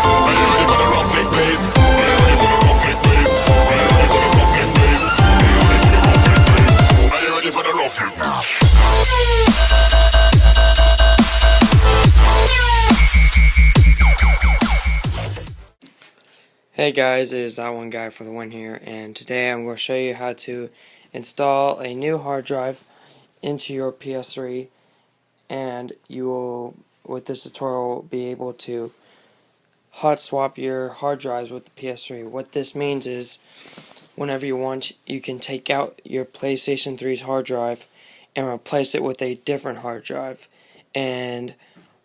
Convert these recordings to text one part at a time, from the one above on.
Are you ready for the roughneck bass? Are you ready for the roughneck bass? Are you ready for the roughneck bass? Are you ready for the roughneck bass? Hey guys, it is that one guy for the win here, and today I'm going to show you how to install a new hard drive into your PS3, and you will, with this tutorial, be able to hot swap your hard drives with the PS3. What this means is, whenever you want, you can take out your PlayStation 3's hard drive and replace it with a different hard drive. And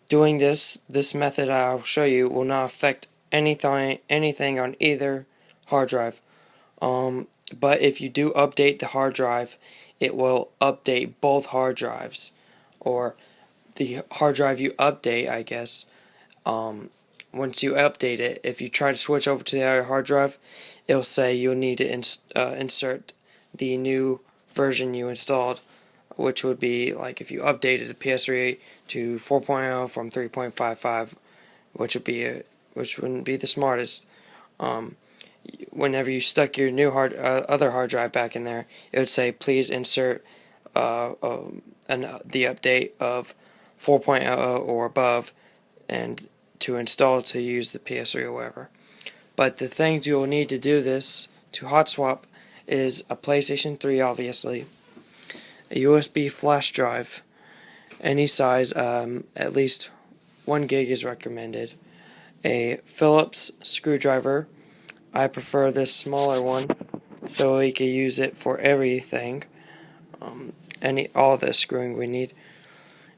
doing this method I'll show you will not affect anything on either hard drive. But if you do update the hard drive, it will update both hard drives, or the hard drive you update, I guess. Once you update it, if you try to switch over to the other hard drive, it'll say you'll need to insert the new version you installed, which would be like if you updated the PS3 to 4.0 from 3.55, which wouldn't be the smartest. Whenever you stuck your new other hard drive back in there, it would say please insert the update of 4.0 or above, and to install to use the PS3 or whatever. But the things you will need to do this to hot swap is a PlayStation 3, obviously, a USB flash drive, any size, at least 1 gig is recommended, a Phillips screwdriver. I prefer this smaller one so we can use it for everything, all the screwing we need.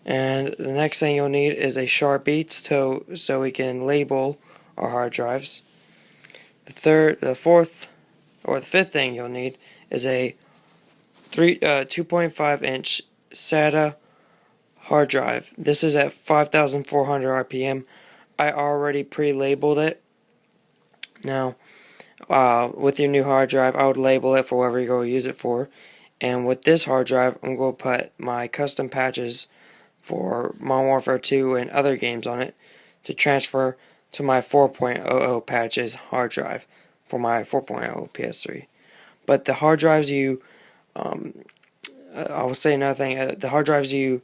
And the next thing you'll need is a Sharpie so we can label our hard drives. The fifth thing you'll need is a 2.5 inch SATA hard drive. This is at 5,400 RPM. I already pre-labeled it. Now, with your new hard drive, I would label it for whatever you're going to use it for. And with this hard drive, I'm going to put my custom patches for Modern Warfare 2 and other games on it to transfer to my 4.00 patches hard drive for my 4.0 PS3. But the hard drives I will say another thing, the hard drives you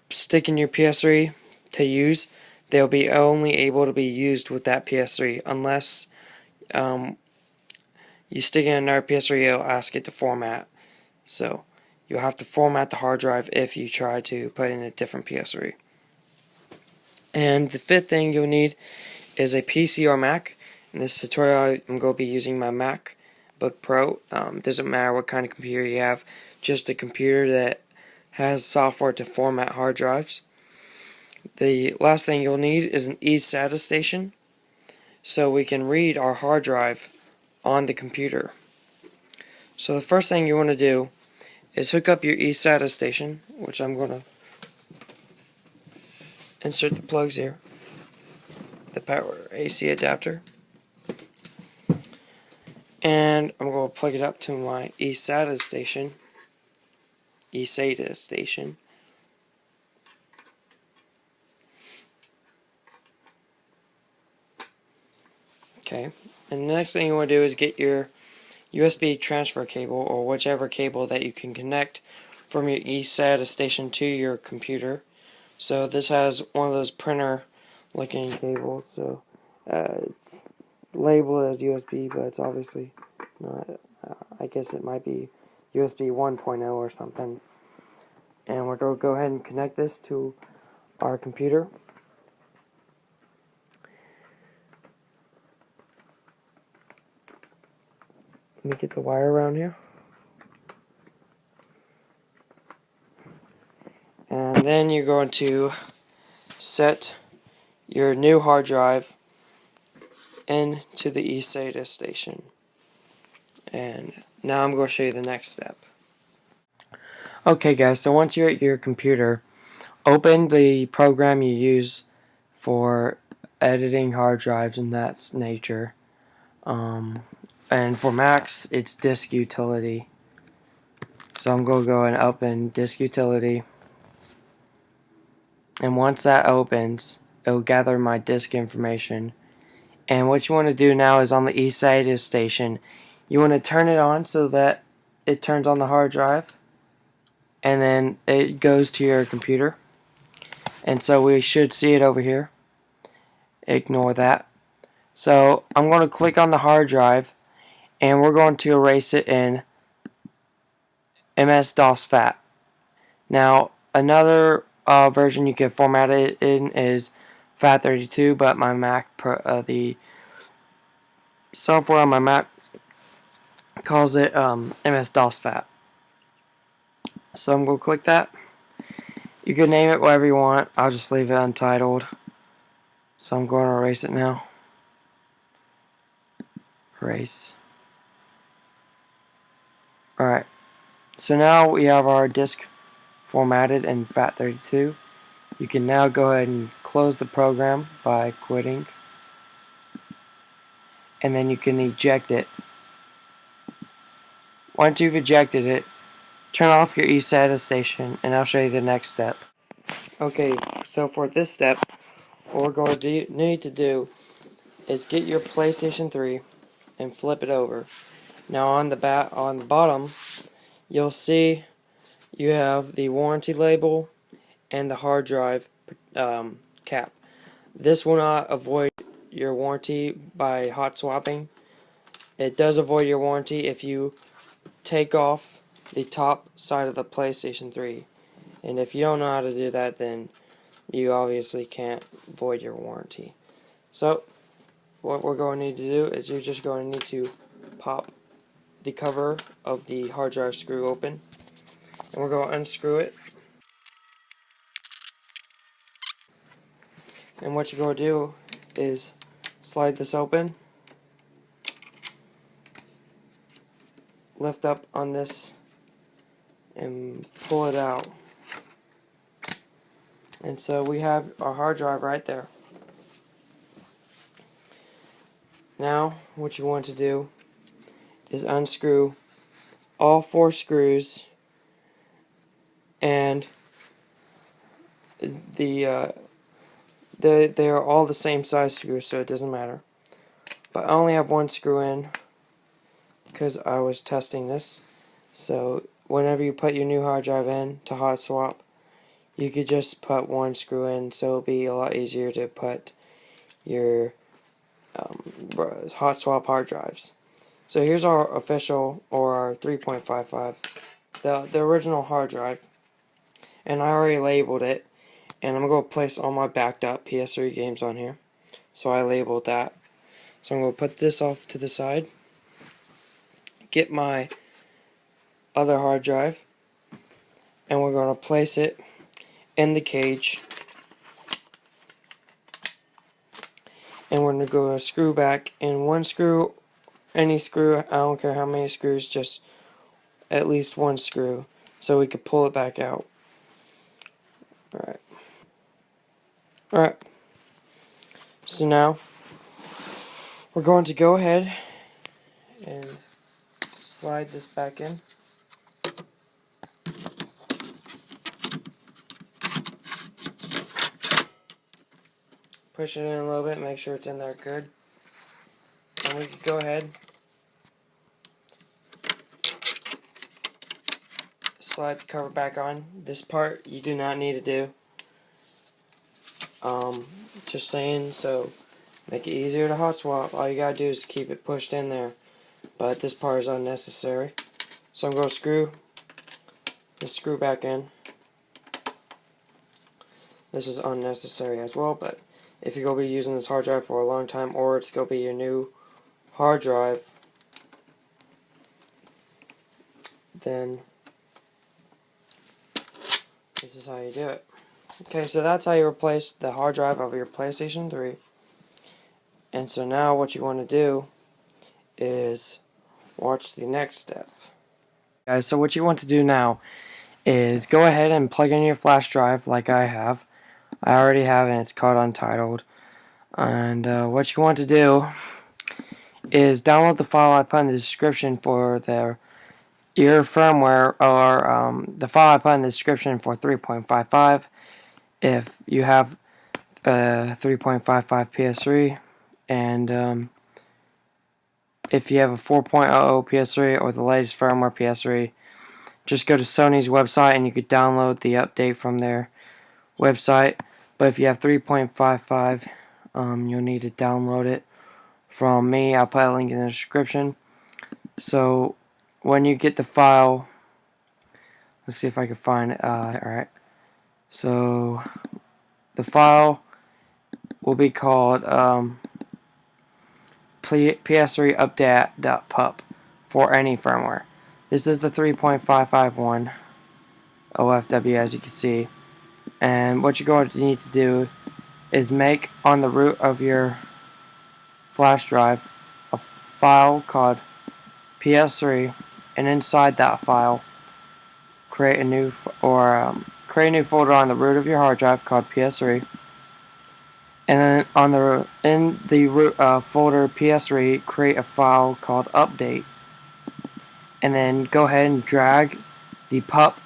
stick in your PS3 to use, they'll be only able to be used with that PS3 unless you stick in another PS3, it'll ask it to format. So you'll have to format the hard drive if you try to put in a different PS3. And the fifth thing you'll need is a PC or Mac. In this tutorial, I'm going to be using my MacBook Pro. Doesn't matter what kind of computer you have, just a computer that has software to format hard drives. The last thing you'll need is an eSATA station, so we can read our hard drive on the computer. So the first thing you want to do is hook up your eSATA station, which I'm going to insert the plugs here, the power AC adapter, and I'm going to plug it up to my eSATA station. Okay, and the next thing you want to do is get your USB transfer cable, or whichever cable that you can connect from your eSATA station to your computer. So this has one of those printer looking cables, so it's labeled as USB, but it's obviously not. I guess it might be USB 1.0 or something. And we're going to go ahead and connect this to our computer. Let me get the wire around here. And then you're going to set your new hard drive into the eSATA station. And now I'm going to show you the next step. Okay guys, so once you're at your computer, open the program you use for editing hard drives and that nature. And for Macs, it's Disk Utility. So I'm going to go and open Disk Utility. And once that opens, it'll gather my disk information. And what you want to do now is on the east side of the station, you want to turn it on so that it turns on the hard drive, and then it goes to your computer. And so we should see it over here. Ignore that. So I'm going to click on the hard drive, and we're going to erase it in MS-DOS FAT. Now, another version you can format it in is FAT32, but my Mac, the software on my Mac calls it MS-DOS FAT. So I'm going to click that. You can name it whatever you want. I'll just leave it untitled. So I'm going to erase it now. Erase. Alright. So now we have our disk formatted in FAT32. You can now go ahead and close the program by quitting. And then you can eject it. Once you've ejected it, turn off your eSATA station, and I'll show you the next step. Okay, so for this step, what we're going to need to do is get your PlayStation 3 and flip it over. Now on the bottom, you'll see you have the warranty label and the hard drive cap. This will not avoid your warranty by hot swapping. It does avoid your warranty if you take off the top side of the PlayStation 3. And if you don't know how to do that, then you obviously can't void your warranty. So what we're going to need to do is you're just going to need to pop the cover of the hard drive screw open, and we're going to unscrew it. And what you're going to do is slide this open, lift up on this, and pull it out. And so we have our hard drive right there. Now what you want to do is unscrew all 4 screws, and they are all the same size screws, so it doesn't matter. But I only have 1 screw in because I was testing this. So whenever you put your new hard drive in to Hotswap, you could just put 1 screw in, so it'll be a lot easier to put your Hotswap hard drives. So here's our official, or our 3.55, the original hard drive, and I already labeled it, and I'm going to place all my backed up PS3 games on here. So I labeled that. So I'm going to put this off to the side, get my other hard drive, and we're going to place it in the cage, and we're going to go screw back in 1 screw, any screw, I don't care how many screws, just at least 1 screw, so we could pull it back out. Alright, so now we're going to go ahead and slide this back in. Push it in a little bit, make sure it's in there good. And we can go ahead, slide the cover back on. This part you do not need to do. Just saying, so make it easier to hot swap. All you gotta do is keep it pushed in there. But this part is unnecessary. So I'm going to screw this screw back in. This is unnecessary as well, but if you're going to be using this hard drive for a long time, or it's going to be your new hard drive, then this is how you do it. Okay, so that's how you replace the hard drive of your PlayStation 3. And so now what you want to do is watch the next step. Guys, so what you want to do now is go ahead and plug in your flash drive like I have. I already have it, it's called Untitled. And what you want to do is download the file I put in the description for your firmware, or the file I put in the description for 3.55. If you have 3.55 PS3, And if you have a 4.0 PS3 or the latest firmware PS3, just go to Sony's website and you could download the update from their website. But if you have 3.55, you'll need to download it from me. I'll put a link in the description. So when you get the file, let's see if I can find it. Alright. So the file will be called PS3 update.pup for any firmware. This is the 3.551 OFW, as you can see. And what you're going to need to do is make on the root of your flash drive a file called PS3, and inside that file create a new folder on the root of your hard drive called PS3. And then in the root folder PS3, create a file called update. And then go ahead and drag the pup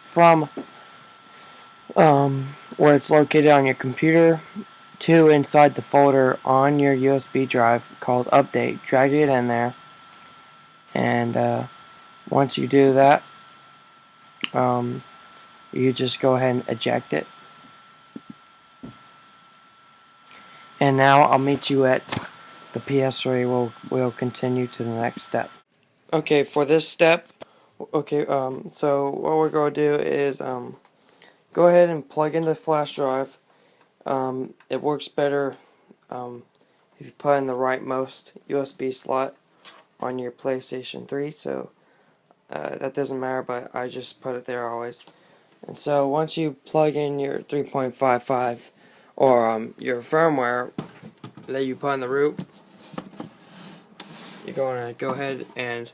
from where it's located on your computer to inside the folder on your USB drive called update. Drag it in there, and once you do that, you just go ahead and eject it. And now I'll meet you at the PS3. We'll continue to the next step. Okay, for this step, so what we're going to do is go ahead and plug in the flash drive. It works better if you put in the rightmost USB slot on your PlayStation 3, so that doesn't matter, but I just put it there always. And so once you plug in your 3.55 or your firmware that you put in the root, you're going to go ahead and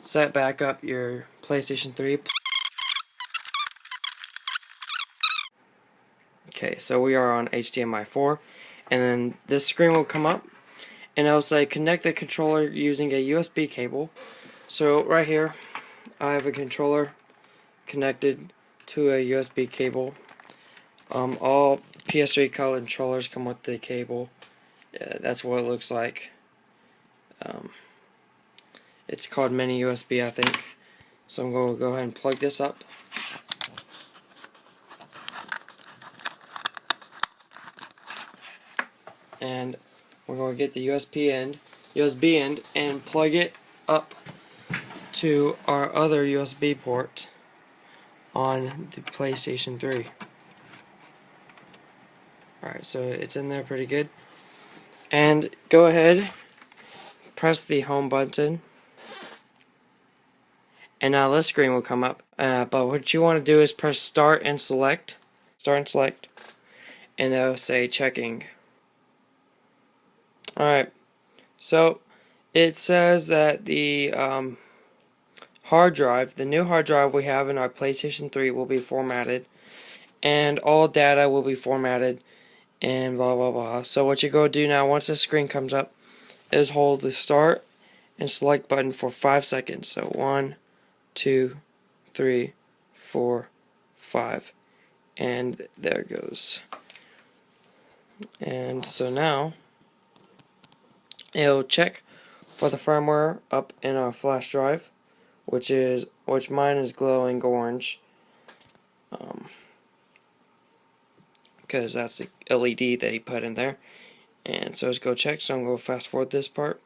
set back up your PlayStation 3. Okay, so we are on HDMI 4, and then this screen will come up, and it'll say connect the controller using a USB cable. So right here, I have a controller connected to a USB cable. All PS3 controllers come with the cable. That's what it looks like. It's called mini USB, I think. So I'm going to go ahead and plug this up. And we're going to get the USB end and plug it up to our other USB port on the PlayStation 3. Alright, so it's in there pretty good. And go ahead, press the home button, and now this screen will come up. But what you want to do is press start and select, and it'll say checking. Alright, so it says that the hard drive, the new hard drive we have in our PlayStation 3 will be formatted, and all data will be formatted, and blah blah blah. So what you go do now, once the screen comes up, is hold the start and select button for 5 seconds. So 1, 2, 3, 4, 5, and there it goes. And so now it'll check for the firmware up in our flash drive, which mine is glowing orange, because that's the LED that he put in there. And so let's go check. So I'm going to fast forward this part.